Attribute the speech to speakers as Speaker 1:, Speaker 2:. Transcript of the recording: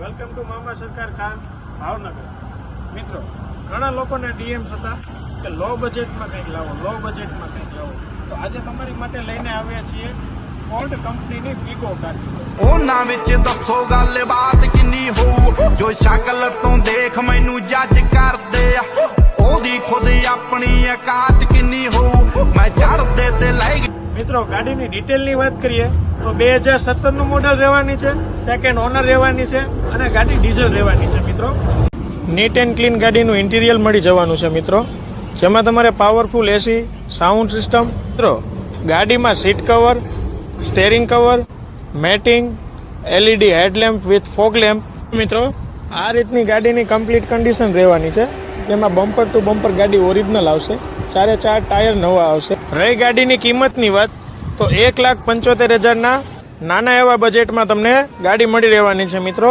Speaker 1: Welcome to મામા સરકાર car Bhavnagar. મિત્રો, ઘણા લોકોને ડીએમ્સ હતા કે લો બજેટમાં કંઈક લાવો, લો બજેટમાં કંઈક લાવો, તો આજે તમારી માટે લઈને આવ્યા છીએ ફોર્ડ કંપનીની ફિગો ગાડી।
Speaker 2: ਉਹਨਾਂ ਵਿੱਚ ਦੱਸੋ ਗੱਲਬਾਤ ਕਿੰਨੀ ਹੋਊ ਜੋ ਸ਼ਕਲ ਤੋਂ ਦੇਖ ਮੈਨੂੰ ਜੱਜ ਕਰਦੇ ਆ ਉਹਦੀ ਖੁਦ ਆਪਣੀ ਔਕਾਤ ਕਿੰਨੀ ਹੋਊ ਮੈਂ ਚੜਦੇ ਤੇ ਲੈ
Speaker 1: મિત્રો, ગાડીની ડિટેલની વાત કરીએ તો 2017નું મોડલ રહેવાની છે, સેકન્ડ ઓનર રહેવાની છે અને ગાડી ડીઝલ રહેવાની છે। મિત્રો, નીટ એન્ડ ક્લીન ગાડીનું ઇન્ટિરિયર મળી જવાનું છે મિત્રો, જેમાં તમારે પાવરફુલ એસી, સાઉન્ડ સિસ્ટમ, મિત્રો ગાડીમાં seat cover, steering cover, matting, LED headlamp with fog lamp. મિત્રો, આ રીતની ગાડીની કમ્પ્લીટ કન્ડિશન રહેવાની છે, જેમાં બમ્પર ટુ બમ્પર ગાડી ઓરિજિનલ આવશે, 4 ટાયર નવા આવશે। રહી ગાડીની કિંમતની વાત તો 1,75,000 નાના એવા બજેટમાં તમને ગાડી મળી રહેવાની છે મિત્રો।